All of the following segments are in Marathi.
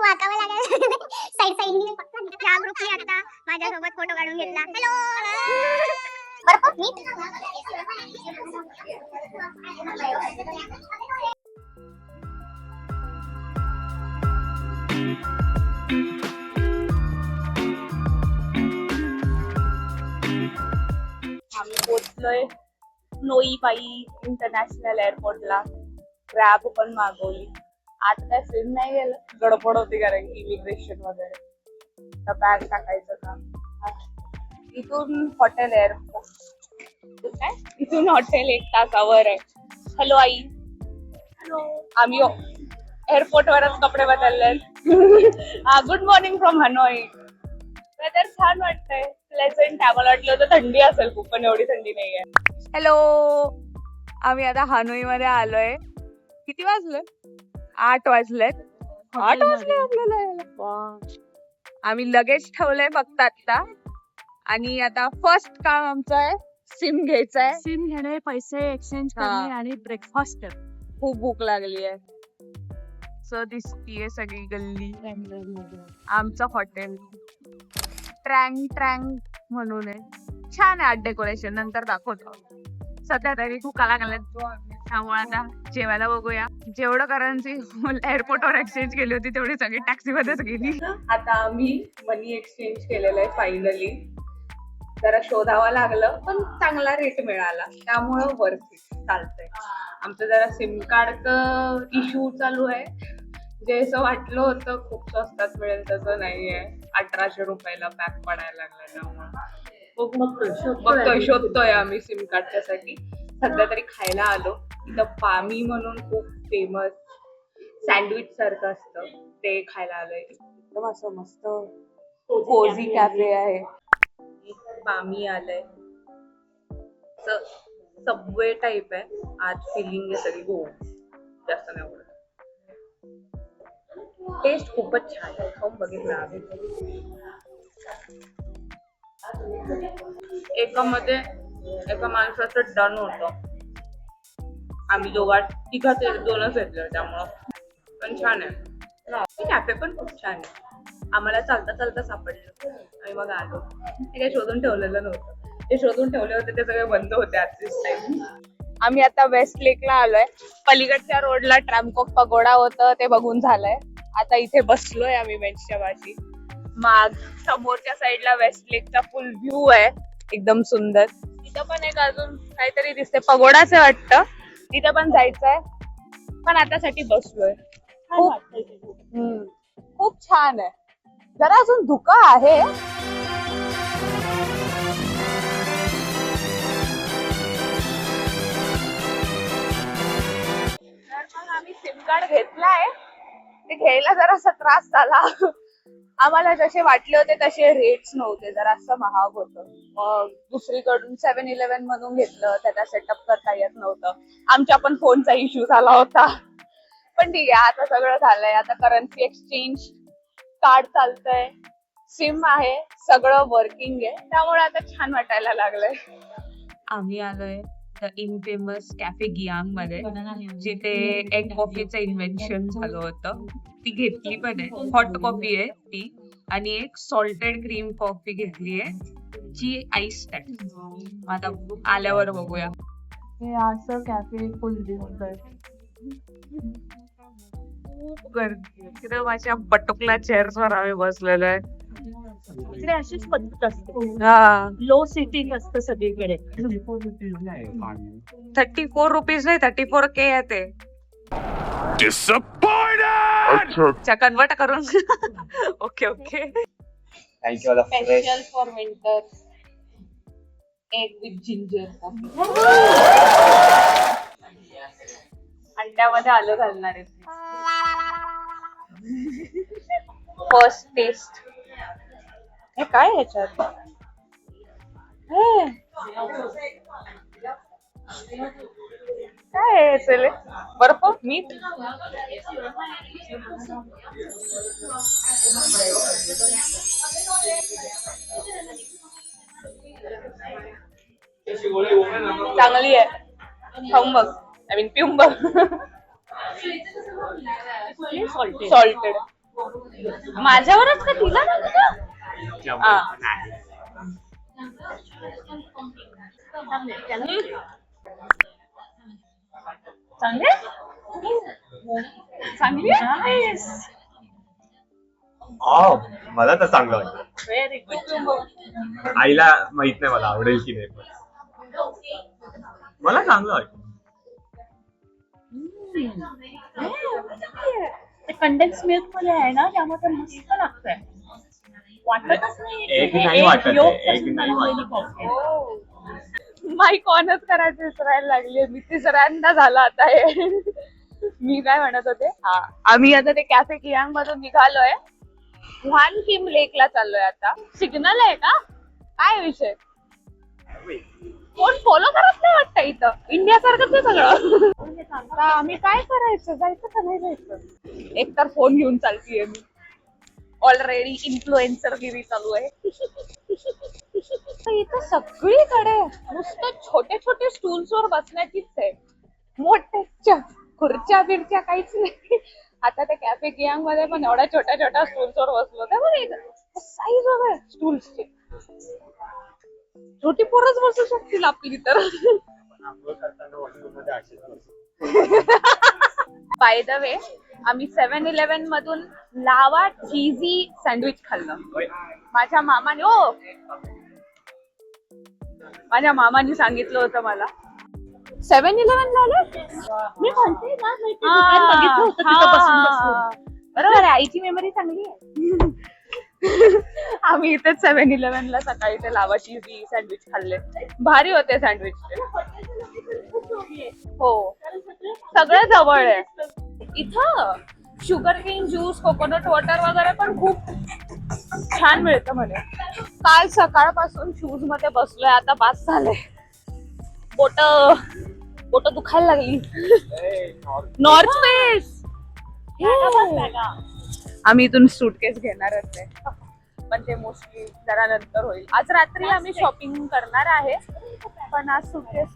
वाकावं लागेल. साईड साईडनी फक्त या ग्रुपने आता माझ्यासोबत फोटो काढून घेतला. हॅलो बरं मी आम्ही पोहोचलोय नोईबाई इंटरनॅशनल एअरपोर्टला. क्रॅब पण मागवली. आज काय फिल्म नाही गेलं, गडबड होती कारण की इमिग्रेशन वगैरे. तर बॅग टाकायचं काम. इथून हॉटेल एअरपोर्ट काय इथून हॉटेल 1 तासावर आहे. हॅलो आई. हॅलो. आम्ही एअरपोर्ट वरच कपडे बदलले. Good morning from Hanoi. Weather छान वाटतंय, प्लेझंट. आम्हाला वाटलं होतं थंडी असेल खूप, पण एवढी थंडी नाहीये. हॅलो. आम्ही आता हनोई मध्ये आलोय. किती वाजले? 8 वाजलेत. 8 वाजले आपल्याला. आम्ही लगेज ठेवलंय फक्त आता. आणि आता फर्स्ट काम आमचं आहे सिम घ्यायचंय. सिम घेणे, पैसे एक्सचेंज करणे आणि ब्रेकफास्ट. खूप भूक लागली आहे. दिसतीये सगळी गल्ली. आमचं हॉटेल ट्रँग ट्रँग म्हणून आहे. छान आहे आर्ट डेकोरेशन. नंतर दाखवतो. सध्या तरी खूप लागल्यात, त्यामुळे आता जेवायला बघूया. जेवढं करन्सी एअरपोर्टवर एक्सचेंज केली होती तेवढी सगळी टॅक्सी मध्येच गेली. आता आम्ही मनी एक्सचेंज केलेलं आहे फायनली. जरा शोधावं लागलं पण चांगला रेट मिळाला, त्यामुळं वरती चालतंय. आमचं जरा सिम कार्डचं इश्यू चालू आहे. जे असं वाटलं होतं खूप स्वस्तात मिळेल तसं नाहीये. 1800 रुपयाला पॅक पडायला लागला. त्यामुळे शोधतोय आम्ही सिम कार्डच्यासाठी. सध्या तरी खायला आलो. इथं पामी म्हणून खूप फेमस सँडविच सारखं असतं ते खायला आलोय. एकदम असं मस्त कोझी कॅफे आहे. पामी आलंय. सबवे टाईप आहे. आज फिलिंग आहे सगळी गोड, जास्त नाही आवडत. टेस्ट खूपच छान आहे. खाऊन बघितलं आम्ही. एका माणसाचं डन होतं. आम्ही तिघात 2च घेतलं, त्यामुळं पण छान आहे. कॅफे पण खूप छान आहे. आम्हाला चालता चालता सापडलं आणि मग आलो. ते काही शोधून ठेवलेलं नव्हतं. ते शोधून ठेवले होते ते सगळे बंद होते ॲट दिस टाइम. आम्ही आता वेस्ट लेकला आलोय. पलीकडच्या रोडला ट्रॅम्पॉक पगोडा होतं, ते बघून झालंय. आता इथे बसलोय आम्ही बेंचच्या पाशी. माग समोरच्या साईडला वेस्ट लेकचा फुल व्ह्यू आहे, एकदम सुंदर. तिथं पण एक अजून काहीतरी दिसते, पगोडाच आहे वाटतं. तिथं पण जायचंय, पण आतासाठी बसलोय. खूप छान आहे. जरा अजून धुकं आहे. आम्ही सिम कार्ड घेतलाय. ते घ्यायला जरासा त्रास झाला. आम्हाला जसे वाटले होते तसे रेट्स नव्हते, जरासं महाग होतं. मग दुसरीकडून 7-Eleven मधून घेतलं. त्याला सेटअप करता येत नव्हतं. आमच्या पण फोनचा इश्यू झाला होता. पण ठीक आहे, आता सगळं झालंय. आता करन्सी एक्सचेंज कार्ड चालतंय, सिम आहे, सगळं वर्किंग आहे. त्यामुळे आता छान वाटायला लागलंय. आम्ही आलोय इनफेमस कॅफे गियांग मध्ये, जिथे एग कॉफीचं इन्व्हेन्शन झालं होतं. ती घेतली पण आहे. हॉट कॉफी आहे ती, आणि एक सॉल्टेड क्रीम कॉफी घेतली आहे जी आईस आहे. आता आल्यावर बघूया. हे असं कॅफे फुल दिसतंय. खूप गर्दी. तिथे माझ्या बटुकला चेअर्सवर आम्ही बसलेलो आहे. इकडे अशीच पद्धत असते. लो सिटिंग असतं सगळीकडे. 34 रुपीज नाही, 34K आहे ते. अच्छा, कन्वर्ट करून. Okay. Special for winter egg with ginger coffee. अंड्यामध्ये आलं घालणार आहे. First taste. हे काय ह्याच्यात? काय असेल? बर्फ, मीठ. चांगली आहे. खाऊन बघ. पिऊन बघ. सॉल्टेड. माझ्यावरच का तिला ना तुझं? चांगले चांगली मला तर चांगलं वाटतं. Very good. आईला माहित नाही मला आवडेल की नाही, पण मला चांगलं वाटतं. कंडेन्स मिल्क मध्ये आहे ना, त्यामुळे मस्त लागतंय. वाटतच एक नाही वाटत आहे, एक नाही वाटत. माईक ऑनच करायचं विसरायला लागली. मी तिसऱ्यांदा झाला आता हे. मी काय म्हणत होते, आम्ही आता ते कॅफे कियांग मधून निघालोय. व्हान किम लेकला चाललोय आता. सिग्नल आहे का, काय विषय? कोण फॉलो करत नाही वाटतं इथं. इंडिया सारखंच आहे सगळं. आता आम्ही काय करायचं, जायचं का नाही जायचं? एक तर फोन घेऊन चालतीये मी. ऑलरेडी इन्फ्लुएन्सर गिरी चालू आहे. इथं सगळीकडे नुसतं छोटे छोटे स्टूल्स वर बसण्याचीच आहे. मोठ्या खुर्च्या बिरच्या काहीच नाही. आता त्या कॅफे कियांग मध्ये पण एवढ्या छोट्या छोट्या स्टूल्स वर बसलो. त्यामुळे साईज वगैरे स्टूल्सची छोटी पोरच बसू शकतील आपली तर. बाय द वे, आम्ही 7-Eleven मधून लावा चीजी सँडविच खाल्लं. माझ्या मामाने सांगितलं होतं मला. 7-Eleven ला मी म्हणते ना, बघितलं होतं तिथं बसून बसून. बरोबर आहे, आईची मेमरी चांगली आहे. आम्ही इथेच 7-Eleven ला सकाळी ते लावा चीजी सँडविच खाल्ले. भारी होते सँडविच. हो, सगळं जवळ आहे. इथं sugar cane juice, coconut water वगैरे पण खूप छान मिळतं म्हणे. काल सकाळपासून शूज मध्ये बसलोय, आता बास झालंय. बोट दुखायला लागली. North face. आम्ही इथून सूटकेस घेणारच आहे, पण ते मोस्टली जरा नंतर होईल. आज रात्री आम्ही शॉपिंग करणार आहे, पण आज सूटकेस.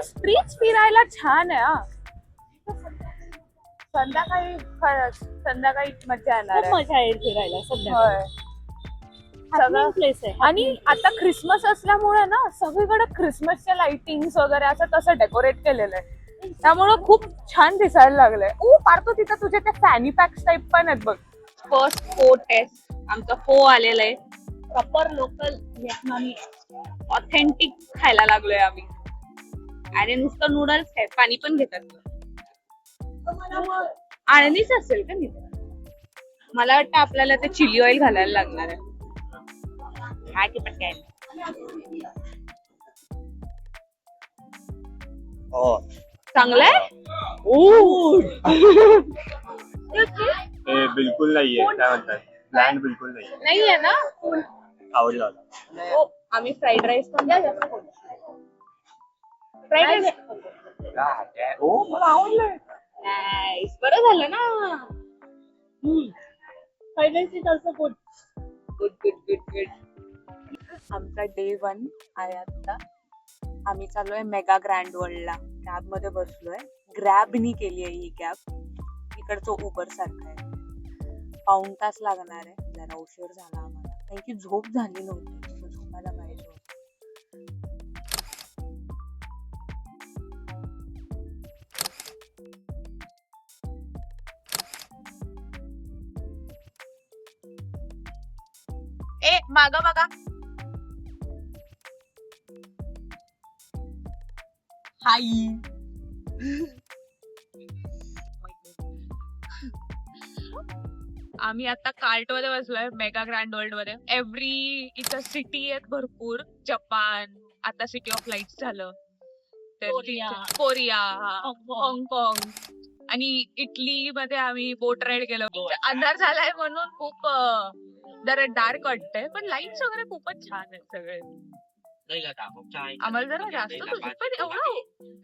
स्ट्रीट्स फिरायला छान आहे. संध्याकाळी मजा येणार आहे. मजा येईल फिरायला सध्या. होय. सगळं प्लेस आहे. आणि आता क्रिसमस असल्यामुळे ना सगळीकडे क्रिसमसच्या लाइटिंग्स वगैरे असं तसं डेकोरेट केलेलं आहे. त्यामुळं खूप छान दिसायला लागलंय. पार्थो, तिथं तुझे ते फॅनी पॅक्स टाइप पण आहेत बघ. फर्स्ट फो टेस्ट आमचं फो आलेलं आहे. प्रॉपर लोकल व्हिएतनामी ऑथेंटिक खायला लागलोय आम्ही. आणि नुसतं नूडल्स आहेत, पाणी पण घेतात. आळणीच असेल का नाही? मला वाटतं आपल्याला ते चिली ऑइल घालायला लागणार आहे. हा की पटकन. चांगलंय. बिलकुल नाहीये, काय म्हणतात, प्लॅन बिलकुल नाहीये ना. आवडला. आम्ही फ्राईड राईस पण द्या. फ्राईड राईस मला आवडलंय. नाईस, बरं झालं ना. Fried rice is also good. Good. आमचा डे 1 आहे आता. आम्ही चाललोय मेगा ग्रँड वर्ल्डला. कॅब मध्ये बसलोय. ग्रॅबनी केली आहे ही कॅब. इकडचं उबर सारखं आहे. पाऊण तास लागणार आहे. जरा उशीर झाला आम्हाला, कारण की झोप झाली नव्हती. झोपायला पाहिजे. मागा बघा. हाय. आम्ही आता कार्ट मध्ये बसलोय मेगा ग्रँड वर्ल्ड मध्ये. इथं सिटी आहेत भरपूर. जपान, आता सिटी ऑफ लाईट्स झालं, कोरिया, हाँगकाँग आणि इटली मध्ये आम्ही बोट राईड केलं. अंधार झालाय म्हणून खूप जरा डार्क वाटतंय, पण लाईट्स वगैरे खूपच छान आहेत सगळे. आम्हाला जरा जास्त, पण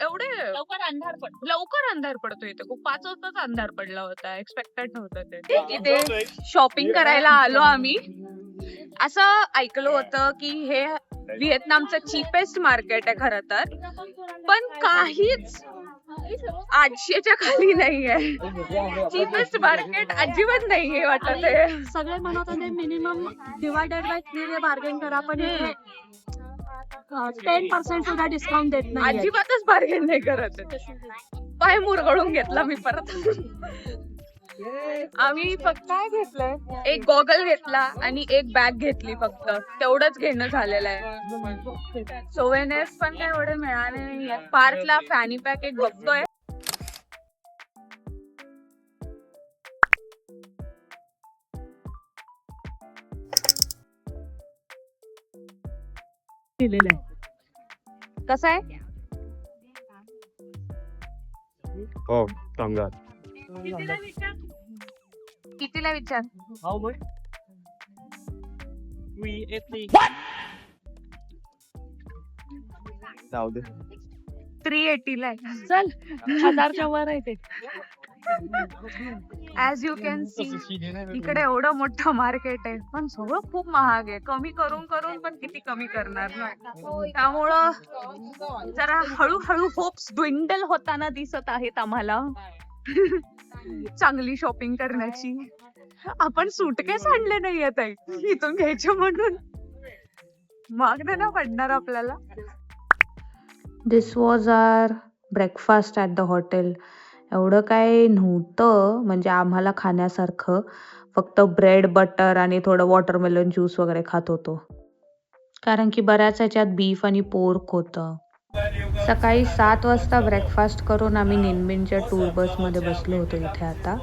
एवढे लवकर अंधार पडतो इथे. खूप 5 वाजताच अंधार पडला होता. एक्सपेक्टेड नव्हतं ते. इथे शॉपिंग करायला आलो आम्ही. असं ऐकलं होतं की हे व्हिएतनामचं चीपेस्ट मार्केट आहे खरं तर, पण काहीच 800च्या खाली नाहीये. चीपेस्ट मार्केट अजिबात नाहीये वाटत आहे. सगळे म्हणत होते मिनिमम डिवायडेड बाय 3 ने बार्गेन करा, पण हे 10% सुद्धा डिस्काउंट देत नाही. अजिबातच बार्गेन नाही करत. पाय मुरगळून घेतला मी परत. आम्ही फक्त काय घेतलंय, एक गॉगल घेतला आणि एक बॅग घेतली, फक्त तेवढंच घेणं झालेलं आहे. सोवेनियर्स पण काय एवढे मिळाले नाहीये. पार्कला फॅनी पॅक एक बघतोय. दिलेलं आहे. कसं आहे? हो कामगार. कितीला विचार? How much? 380. जाऊ दे. 380 ला आहे. चल 1000च्या वर आहे ते. ऍज यू कॅन सी इकडे एवढं मोठं मार्केट आहे, पण सगळं खूप महाग आहे. कमी करून करून पण किती कमी करणार ना. त्यामुळं जरा हळूहळू होप्स द्विंडल होताना दिसत आहेत आम्हाला चांगली शॉपिंग करण्याची. आपण सुटकेस आणले नाही येत आहे इथून घ्यायचे म्हणून. मागणं ना पडणार आपल्याला. This was our breakfast at the hotel. एवढं काय नव्हतं म्हणजे आम्हाला खाण्यासारखं. फक्त ब्रेड बटर आणि थोडं वॉटरमेलन ज्यूस वगैरे खात होतो, कारण की बऱ्याच ह्याच्यात बीफ आणि पोर्क होतं. सकाळी 7 वाजता ब्रेकफास्ट करून आम्ही निनबिनच्या टूर बसमध्ये बसलो होतो इथे. आता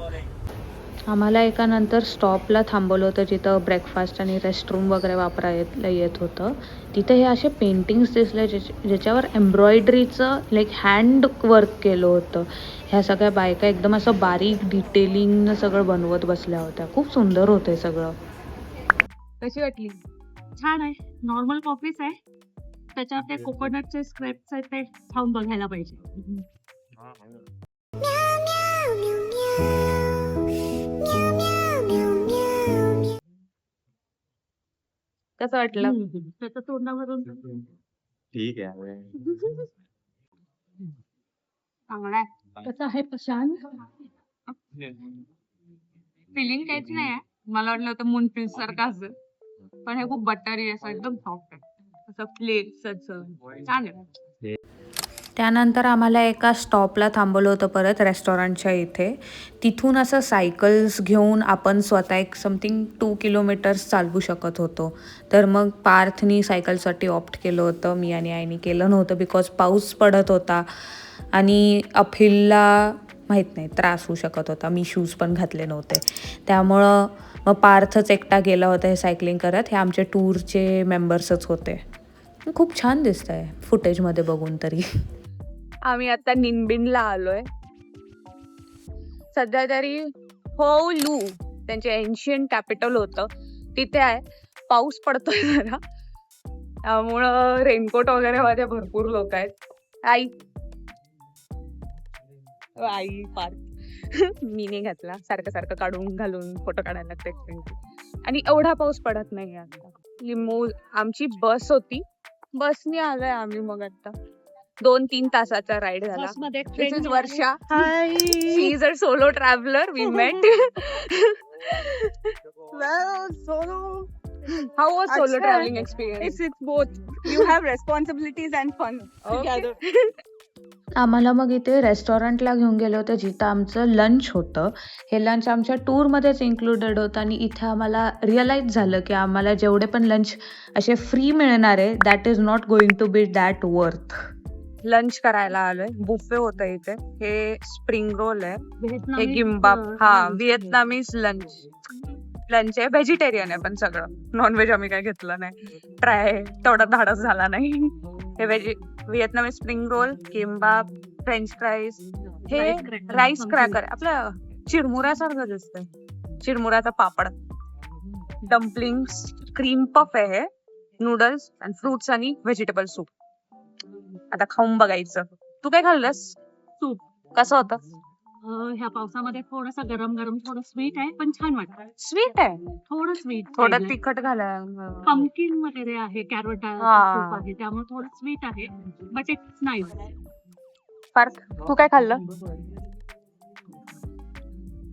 आम्हाला एका नंतर स्टॉपला थांबवलं होतं जिथं ब्रेकफास्ट आणि रेस्टरूम वगैरे वापरायला येत होतं. तिथे हे असे पेंटिंग्स दिसले ज्याच्यावर एम्ब्रॉयडरीचं लाईक हँड वर्क केलं होतं. ह्या सगळ्या बायका एकदम असं बारीक डिटेलिंगनं सगळं बनवत बसल्या होत्या. खूप सुंदर होते सगळं. कशी वाटली? छान आहे. नॉर्मल कॉफीच आहे, त्याच्यावर ते कोकोनटचे स्क्रॅप्स आहेत ते खाऊन बघायला पाहिजे. कसं वाटलं? त्याचं तोंडावरून ठीक आहे. चांगला आहे. कसं आहे प्रशांत? फिलिंग काहीच नाही आहे. मला वाटलं होतं मूनफिल सारखं असं, पण हे खूप बटरी असं एकदम सॉफ्ट आहे. असं फ्लेक्स छान आहे. त्यानंतर आम्हाला एका स्टॉपला थांबवलं होतं परत रेस्टॉरंटच्या इथे. तिथून असं सायकल्स घेऊन आपण स्वतः एक समथिंग 2 किलोमीटर्स चालवू शकत होतो. तर मग पार्थनी सायकलसाठी ऑप्ट केलं होतं. मी आणि आईनी केलं नव्हतं बिकॉज पाऊस पडत होता आणि अपहिलला माहीत नाही त्रास होऊ शकत होता. मी शूज पण घातले नव्हते, त्यामुळं मग पार्थच एकटा गेला होता हे सायकलिंग करत. हे आमचे टूरचे मेंबर्सच होते. खूप छान दिसत आहे फुटेजमध्ये बघून तरी. आम्ही आता निनबिनला आलोय. सध्या तरी हो लू त्यांचे एन्शियंट कॅपिटल होतं तिथे आहे. पाऊस पडतोय जरा, त्यामुळं रेनकोट वगैरे मध्ये भरपूर लोक आहेत. आई पार्क मी नाही घातला. सारखं सारखं काढून घालून फोटो काढायला लागते. आणि एवढा पाऊस पडत नाही आता. लिंबू आमची बस होती, बसने आलोय आम्ही. मग आता 2-3 तासाचा राईड झाला. बसमध्ये एक दिस friend इज आहे. Varsha. Hi. She is a solo traveller. We met. How was solo traveling experience? It's both. You have responsibilities and fun together. आम्हाला मग इथे रेस्टॉरंटला घेऊन गेले होते जिथं आमचं लंच होतं. हे लंच आमच्या टूरमध्येच इन्क्लुडेड होतं आणि इथे आम्हाला रिअलाईज झालं की आम्हाला जेवढे पण लंच असे फ्री मिळणार आहे that is not going to be that worth. Lunch करायला आलोय. बुफे होतं इथे. हे स्प्रिंग रोल आहे, हे व्हिएतनामी, गिम्बाप. हा lunch. व्हिएतनामीज लंच आहे. व्हेजिटेरियन आहे पण सगळं. नॉनव्हेज आम्ही काय घेतलं नाही. ट्राय तेवढा धाडस झाला नाही. हे व्हिएतनामी स्प्रिंग रोल, किंबाप, फ्रेंच फ्राईज, हे Rice cracker, rice something. Cracker आपल्या चिरमुऱ्यासारखं दिसतंय. चिरमुऱ्याचा पापड, डम्पलिंग्स, क्रीम पफ आहे, नूडल्स आणि फ्रुट्स आणि व्हेजिटेबल सूप. आता खाऊन बघायचं. तू काय खाल्लंस? सूप. कसं होतं? ह्या पावसामध्ये थोडंसं गरम गरम थोडं स्वीट आहे, पण छान वाटतं. स्वीट आहे, थोडं स्वीट, थोडं तिखट घाला. पंपकिन वगैरे आहे, कॅरोट हा. सूप आहे, त्यामुळे थोडं स्वीट आहे, बट इट्स नाईस. पार्थ तू काय खाल्लं?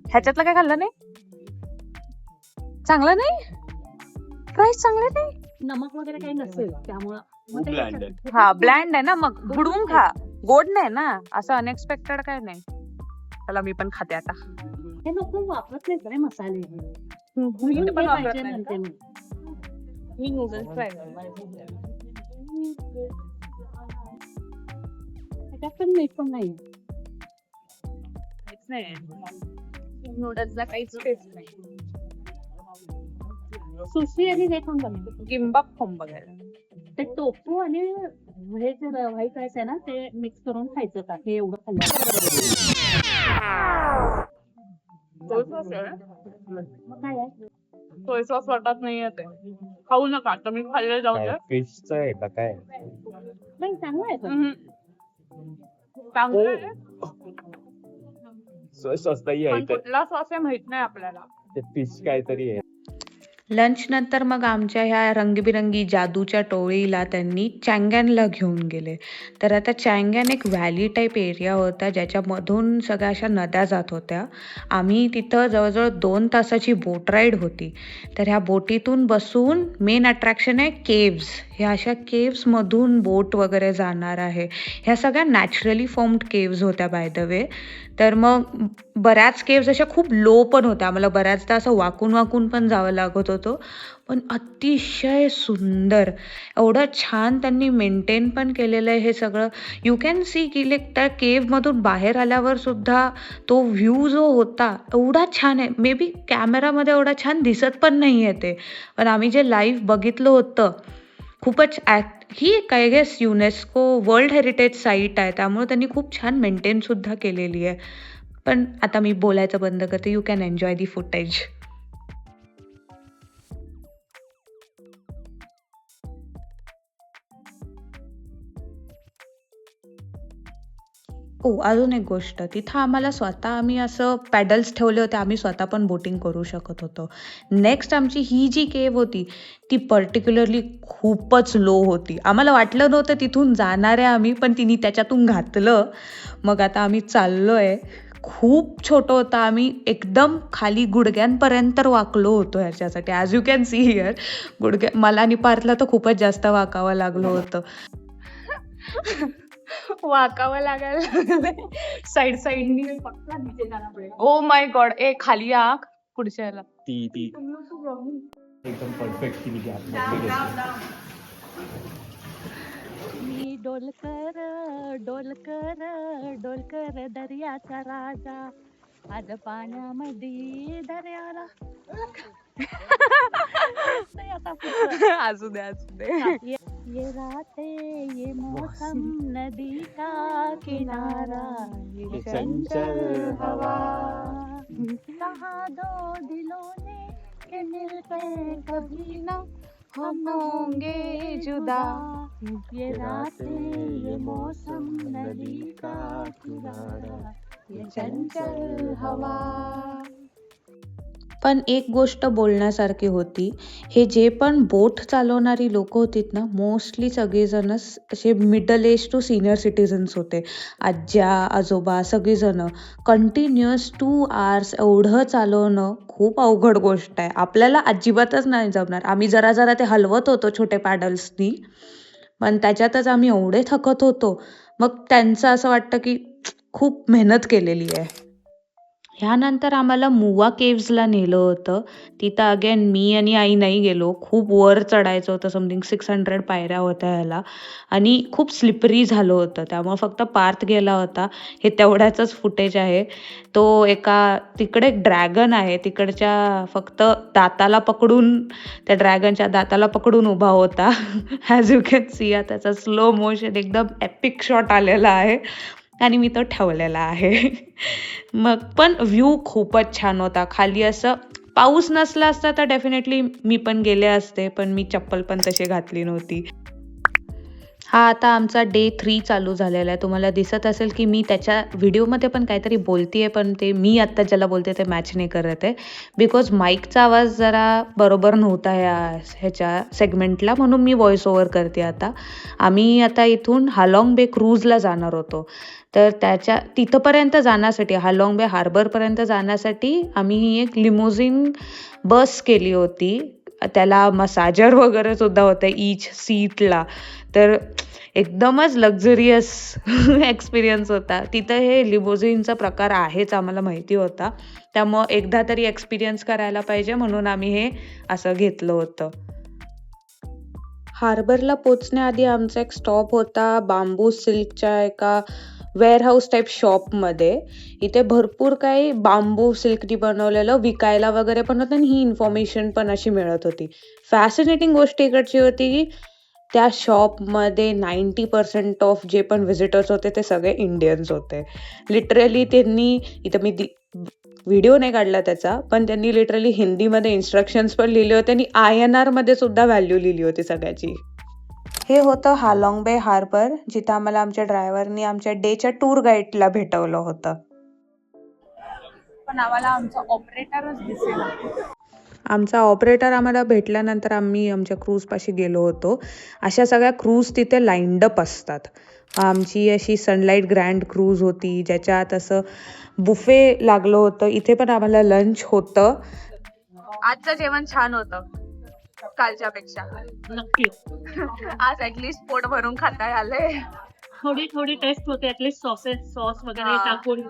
ह्याच्यातलं काय खाल्लं नाही? चांगलं नाही? प्राइस चांगले नाही? नमक वगैरे काही नसेल त्यामुळं मग ते Bland आहे. हा ब्लँड आहे ना, मग बुडवून खा. गोड नाही ना, असं अनएक्सपेक्टेड काय नाही. चला मी पण खाते आता. हे नको वापरत नाही रे मसाले. मी पण वापरत नाही. म्हणते मी. मी नूडल्स फ्राय त्याच्यात पण मीठ पण नाही. नूडल्सला काहीच टेस्ट नाही. सुशी आणि हे पण बनवते. किंबाप खाऊन बघायला. ते टोफू आणि हे जे व्हाईट राईस आहे ना ते मिक्स करून खायचं का हे एवढं खाल्लं मग काय आहे सोय सॉस वाटत नाहीये ते. खाऊ नका आता मी खाल्ले जाऊ काय द्या. फिशचं आहे का काय? नाही चांगलं आहे पण. चांगलं आहे. स्वस्तही आहे पण कुठला सॉस आहे माहित नाही आपल्याला. ते फिश काहीतरी आहे. लंच नंतर मग आमच्या ह्या रंगीबिरंगी जादूच्या टोळीला त्यांनी चँगॅनला घेऊन गेले. तर आता चँगॅन एक व्हॅली टाईप एरिया होता ज्याच्यामधून सगळ्या अशा नद्या जात होत्या. आम्ही तिथं जवळजवळ 2 तासाची बोट राईड होती. तर ह्या बोटीतून बसून मेन अट्रॅक्शन आहे केव्ज. ह्या अशा केव्समधून बोट वगैरे जाणार आहे. ह्या सगळ्या नॅचरली फॉर्म्ड केव्ज होत्या बाय द वे. तर मग बऱ्याच केव्ज अशा खूप लो पण होत्या. आम्हाला बऱ्याचदा असं वाकून वाकून पण जावं लागत होतं. पण अतिशय सुंदर, एवढं छान त्यांनी मेंटेन पण केलेलं आहे हे सगळं. यू कॅन सी की त्या केव्हमधून बाहेर आल्यावर सुद्धा तो व्ह्यू जो होता एवढा छान आहे. मे बी कॅमेरामध्ये एवढा छान दिसत पण नाही आहे ते, पण आम्ही जे लाईव्ह बघितलं होतं खूपच ही एक I guess UNESCO world heritage site आहे त्यामुळे त्यांनी खूप छान मेंटेन सुद्धा केलेली आहे. पण आता मी बोलायचं बंद करते. You can enjoy the footage. अजून एक गोष्ट, तिथं आम्हाला आम्ही असं पॅडल्स ठेवले होते. आम्ही स्वतः पण बोटिंग करू शकत होतो. नेक्स्ट आमची ही जी केव होती ती पर्टिक्युलरली खूपच लो होती. आम्हाला वाटलं नव्हतं तिथून जाणार आहे आम्ही, पण तिने त्याच्यातून घातलं. मग आता आम्ही चाललोय. खूप छोटं होतं. आम्ही एकदम खाली गुडघ्यांपर्यंत वाकलो होतो ह्याच्यासाठी. As you can see here मला आणि पार्थला तर खूपच जास्त वाकावं लागलं होतं. वाकावं लागायला लागलंय साईड साईडनी. Oh my God. खाली या पुढच्या याला. ती एकदम परफेक्ट केली मी डोलकर डोलकर डोलकर दर्याचा राजा आज पाण्यामध्ये दर्याला. असू दे असू दे. ये रातें ये मौसम नदी का किनारा ये चंचल हवा कहा दो दिलों ने के मिलकर कभी ना हम होंगे जुदा. ये रातें ये मौसम नदी का किनारा ये चंचल हवा. पण एक गोष्ट बोलण्यासारखी होती. हे जे पण बोट चालवणारी लोक होतीत ना, मोस्टली सगळीजण असे middle age to senior citizens होते. आज्या आजोबा सगळीजण. कंटिन्युअस 2 hours एवढं चालवणं खूप अवघड गोष्ट आहे. आपल्याला अजिबातच नाही जमणार. आम्ही जरा जरा ते हलवत होतो छोटे पॅडल्सनी, पण त्याच्यातच आम्ही एवढे थकत होतो. मग त्यांचं असं वाटतं की खूप मेहनत केलेली आहे. ह्यानंतर आम्हाला मुवा केव्सला नेलं होतं. तिथं अगेन मी आणि आई नाही गेलो. खूप वर चढायचं होतं. समथिंग 600 पायऱ्या होत्या ह्याला आणि खूप स्लिपरी झालं होतं. त्यामुळे फक्त पार्थ गेला होता. हे तेवढ्याचंच फुटेज आहे. तो तिकडे एक ड्रॅगन आहे, तिकडच्या फक्त दाताला पकडून, त्या ड्रॅगनच्या दाताला पकडून उभा होता. ॲज यू कॅन सी त्याचा स्लो मोशन एकदम एपिक शॉट आलेला आहे आणि मी तो ठेवलेला आहे. मग पण व्ह्यू खूपच छान होता. खाली असं पाऊस नसला असता तर डेफिनेटली मी पण गेले असते, पण मी चप्पल पण तशी घातली नव्हती. हा आता आमचा डे 3 चालू झालेला आहे. तुम्हाला दिसत असेल की मी त्याच्या व्हिडिओमध्ये पण काहीतरी बोलतीये, पण ते मी आत्ता ज्याला बोलते ते मॅच नाही करत आहे. बिकॉज माईकचा आवाज जरा बरोबर नव्हता ह्याच्या सेगमेंटला, म्हणून मी व्हॉइस ओव्हर करते आता. आम्ही आता इथून हालाँग बे क्रूजला जाणार होतो. तर तिथपर्यंत जाण्यासाठी, हालाँग बे हार्बरपर्यंत जाण्यासाठी आम्ही एक लिमोझिन बस केली होती. त्याला मसाजर वगैरे सुद्धा होतं ईच सीटला. तर एकदमच लक्झरियस एक्सपिरियन्स होता. तिथं हे लिमोझिनचा प्रकार आहेच आम्हाला माहिती होता. त्यामुळं एकदा तरी एक्सपिरियन्स करायला पाहिजे म्हणून आम्ही हे असं घेतलं होतं. हार्बरला पोचण्याआधी आमचा एक स्टॉप होता बांबू सिल्कच्या एका वेअरहाऊस टाईप शॉपमध्ये. इथे भरपूर काही बांबू सिल्कनी बनवलेलं विकायला वगैरे पण होतं आणि ही इन्फॉर्मेशन पण अशी मिळत होती. फॅसिनेटिंग गोष्ट इकडची होती की त्या शॉपमध्ये 90% ऑफ जे पण व्हिजिटर्स होते ते सगळे इंडियन्स होते. लिटरली त्यांनी, इथं मी व्हिडिओ नाही काढला त्याचा, पण त्यांनी लिटरली हिंदीमध्ये इन्स्ट्रक्शन्स पण लिहिले होते आणि INR मध्ये सुद्धा व्हॅल्यू लिहिली होती सगळ्याची. हे होतं हालाँग बे हार्बर, जिथं आम्हाला आमच्या ड्रायव्हरनी आमच्या डेच्या टूर गाईडला भेटवलं होतं. पण आम्हाला आमचा ऑपरेटरच दिसेना. आमचा ऑपरेटर आम्हाला भेटल्यानंतर आम्ही आमच्या क्रूजपाशी गेलो होतो. अशा सगळ्या क्रूज तिथे लाईंड अप असतात. आमची अशी सनलाईट ग्रँड क्रूज होती ज्याच्यात असं बुफे लागलं होतं. इथे पण आम्हाला लंच होतं. आजचं जेवण छान होतं कालच्या पेक्षा. नक्की आज ऍटलीस्ट पोट भरून खाता आले. थोडी टेस्ट होते, ऍटलीस्ट सॉस वगैरे हा. टाकून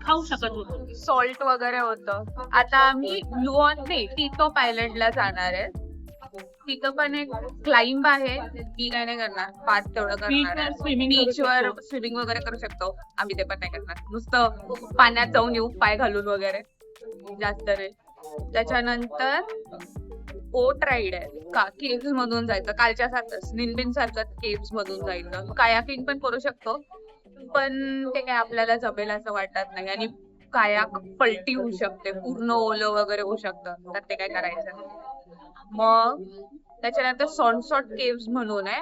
खाऊ शकत होतो. सॉल्ट वगैरे होतं. आता आम्ही टिटो पायलटला जाणार आहे. तिथं पण एक क्लाइंब आहे. ती काय नाही करणार, पाच तेवढं करणार आहे. बीचवर स्विमिंग वगैरे करू शकतो. आम्ही ते पण नाही करणार, नुसतं पाण्यात जाऊन येऊ पाय घालून वगैरे, जास्त नाही. त्याच्यानंतर बोट राईड आहे का, केव्स मधून जायचं कालच्या सारखंच, निनबिन सारखं केव्स मधून जायचं. कायाकिंग पण करू शकतो, पण ते काय आपल्याला जमेल असं वाटत नाही. आणि कायाक पलटी होऊ शकते, पूर्ण ओलं वगैरे होऊ शकतं, तर ते काय करायचं. मग त्याच्यानंतर सॉनसॉट केव्स म्हणून आहे,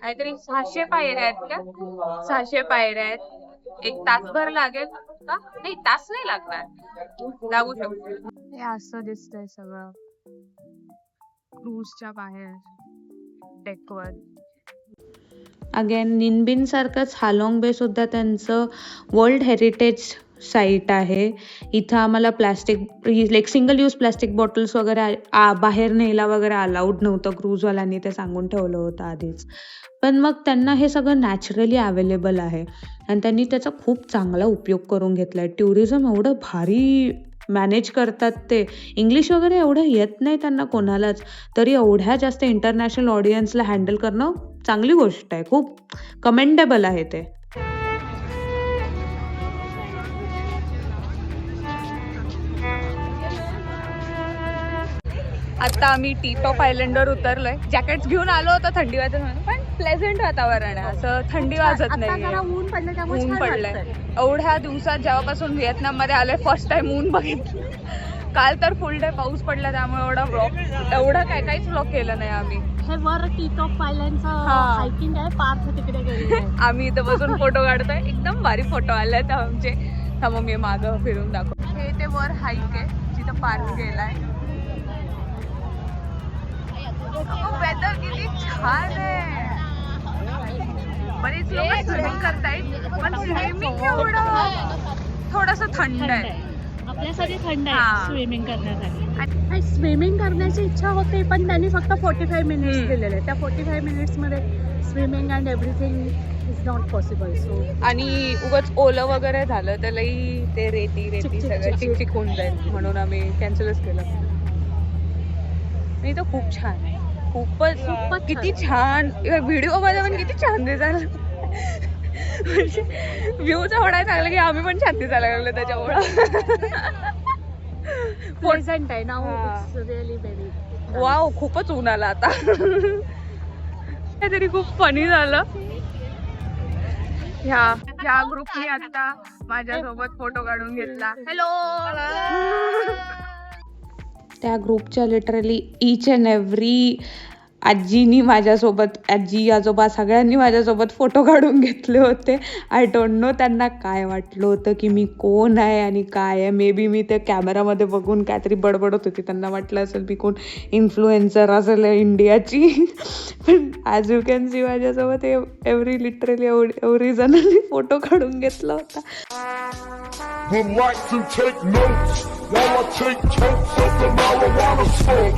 काहीतरी 600 पायऱ्या आहेत का, 600 पायऱ्या आहेत. 1 तासभर लागेल का, नाही तास नाही लागणार, लागू शकतो. हे असं दिसतंय सगळं क्रूजच्या बाहेर डेकवर. अगेन निनबिन सारखंच हालाँग बे सुद्धा त्यांचं वर्ल्ड हेरिटेज साईट आहे. इथं आम्हाला plastic single use plastic bottles वगैरे बाहेर न्यायला वगैरे अलाउड नव्हतं. क्रूजवाल्यांनी ते सांगून ठेवलं होतं आधीच. पण मग त्यांना हे सगळं नॅचरली अवेलेबल आहे आणि त्यांनी त्याचा खूप चांगला उपयोग करून घेतला आहे. टुरिझम एवढं भारी मॅनेज करतात ते. इंग्लिश वगैरे एवढं येत नाही त्यांना कोणालाच, तरी एवढ्या जास्त इंटरनॅशनल ऑडियन्सला हँडल करणं चांगली गोष्ट आहे. खूप कमेंडेबल आहे ते. आता आम्ही टीटॉप आयलंडवर उतरलोय. जॅकेट्स घेऊन आलो होतो थंडी वाजत म्हणून, पण प्लेझंट वातावरण आहे, असं थंडी वाजत नाही. ऊन पडलंय एवढ्या दिवसात. जेव्हापासून व्हिएतनाम मध्ये आलोय फर्स्ट टाइम ऊन बघितलं. काल तर फुल डे पाऊस पडला, त्यामुळे एवढं काहीच व्लॉग केलं नाही आम्ही. हे वर टीटॉप आयलंडचं हायकिंग आहे, पार्क तिकडे गेले. आम्ही इथं बसून फोटो काढतोय, एकदम भारी फोटो आलेत आमचे. मग मी मागं फिरून दाखव. हे ते वर हाईक आहे जिथं पार्क केलाय. वेदर किती छान आहे. बरेच लोक स्विमिंग करतायत, पण स्विमिंग एवढं थोडस थंड आहे. आपल्यासाठी थंड हा. आहे स्विमिंग करण्यासाठी. स्विमिंग करण्याची इच्छा होते, पण त्यांनी फक्त 45 मिनिट्स दिलेले. त्या 45 मिनिट्स मध्ये swimming and everything is not possible. So आणि उगाच ओलं वगैरे झालं तर लई ते रेती सगळं चिकचिक होऊन जाईल, म्हणून आम्ही कॅन्सलच केलं. नाही तर खूप छान आहे, खूपच किती छान. व्हिडिओ मध्ये पण किती छान दिसायला, म्हणजे व्ह्यूच एवढा चांगला की आम्ही पण छान दिसायला लागलो त्याच्यामुळं. प्लेझंट आहे now. It's really very wow, खूपच ऊन आला आता. काहीतरी खूप फनी झालं. ह्या ग्रुपने आता माझ्यासोबत फोटो काढून घेतला. हॅलो. त्या ग्रुपच्या लिटरली ईच अँड एव्हरी आजी आजोबा सगळ्यांनी माझ्यासोबत फोटो काढून घेतले होते. आय डोंट नो त्यांना काय वाटलं होतं की मी कोण आहे आणि काय आहे. मे बी मी ते कॅमेरामध्ये बघून काहीतरी बडबडत होती, त्यांना वाटलं असेल मी कोण इन्फ्लुएन्सर असेल इंडियाची. पण ॲज यू कॅन सी माझ्यासोबत लिटरली एवढी जणांनी फोटो काढून घेतला होता. would like to take notes while I take totes of the marijuana smoke.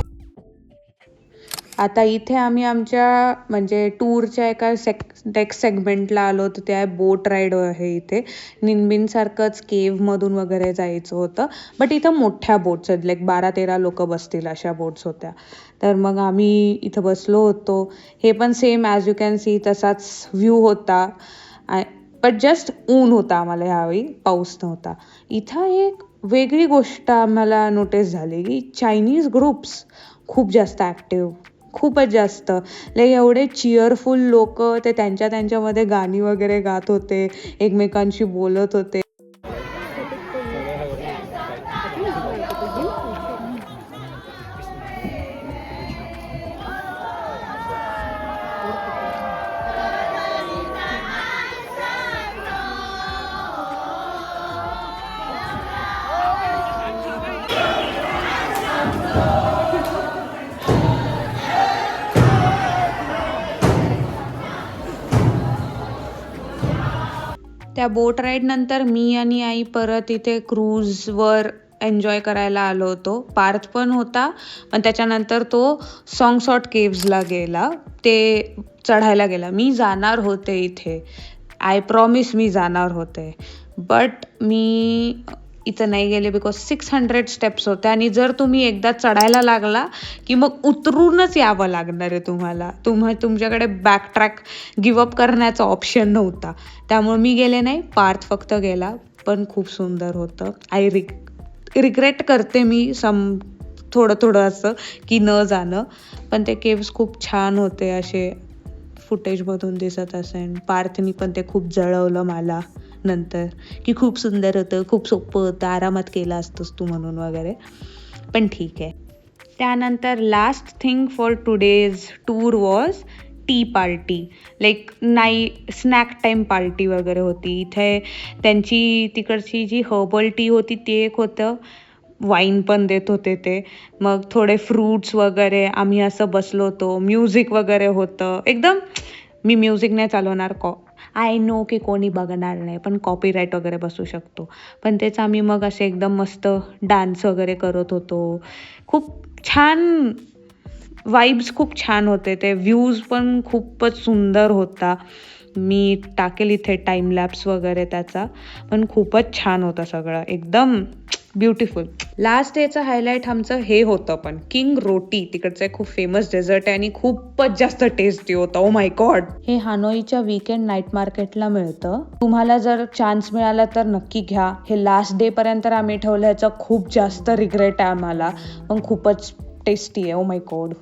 आता इथे आम्ही आमच्या म्हणजे टूरच्या एका नेक्स्ट सेगमेंटला आलो होतो. ते आहे बोट राईड आहे. इथे निनबिनसारखंच केव्हमधून वगैरे जायचं होतं. बट इथं मोठ्या बोट्स आहेत, लाईक 12-13 लोक बसतील अशा बोट्स होत्या. तर मग आम्ही इथं बसलो होतो. हे पण same as you can see तसाच व्ह्यू होता. बट जस्ट ऊन होता आम्हाला ह्यावेळी, पाऊस नव्हता. इथं एक वेगळी गोष्ट आम्हाला नोटीस झाली की चायनीज ग्रुप्स खूप जास्त ॲक्टिव्ह, खूपच जास्त. लाईक एवढे चिअरफुल लोक ते त्यांच्यामध्ये गाणी वगैरे गात होते, एकमेकांशी बोलत होते. त्या बोट राईड नंतर मी आणि आई परत इथे क्रूजवर एन्जॉय करायला आलो होतो. पार्थ पण होता, पण त्याच्यानंतर तो सॉंगसॉट केव्सला गेला, ते चढायला गेला. मी जाणार होते इथे, आय प्रॉमिस मी जाणार होते, बट मी इथं नाही गेले बिकॉज 600 स्टेप्स होते. आणि जर तुम्ही एकदा चढायला लागला की मग उतरूनच यावं लागणार आहे तुम्हाला. तुमच्याकडे बॅकट्रॅक गिवअप करण्याचा ऑप्शन नव्हता. त्यामुळे मी गेले नाही, पार्थ फक्त गेला. पण खूप सुंदर होतं. आय रिग्रेट करते मी थोडं असं की न जाणं. पण ते केव्स खूप छान होते, असे फुटेजमधून दिसत असेल. पार्थनी पण ते खूप जळवलं मला नंतर की खूप सुंदर होतं, खूप सोपं होतं, आरामात केलं असतंस तू म्हणून वगैरे. पण ठीक आहे. त्यानंतर last thing for today's tour was T party. Like snack time party वगैरे होती. इथे त्यांची तिकडची जी हर्बल टी होती ते एक होतं, वाईन पण देत होते ते. मग थोडे फ्रूट्स वगैरे, आम्ही असं बसलो होतो, म्युझिक वगैरे होतं. एकदम मी म्युझिक नाही चालवणार, आय नो की कोणी बघणार नाही, पण कॉपीराईट वगैरे बसू शकतो. पण तेच आम्ही मग असे एकदम मस्त डान्स वगैरे करत होतो. खूप छान वाईब्स, खूप छान होते ते. व्ह्यूज पण खूपच सुंदर होता. मी टाकेल इथे टाईमलॅप्स वगैरे त्याचा. पण खूपच छान होतं सगळं, एकदम ब्युटिफुल. लास्ट डेचं हायलाईट आमचं हे होतं पण किंग रोटी. तिकडचं खूप फेमस डेझर्ट आहे आणि खूपच जास्त टेस्टी होतं. Oh my God. हे हानोईच्या वीकेंड नाईट मार्केटला मिळतं. तुम्हाला जर चान्स मिळाला तर नक्की घ्या. हे लास्ट डे पर्यंत आम्ही ठेवलं, ह्याचं खूप जास्त रिग्रेट आहे आम्हाला, पण खूपच टेस्टी आहे. Oh my God.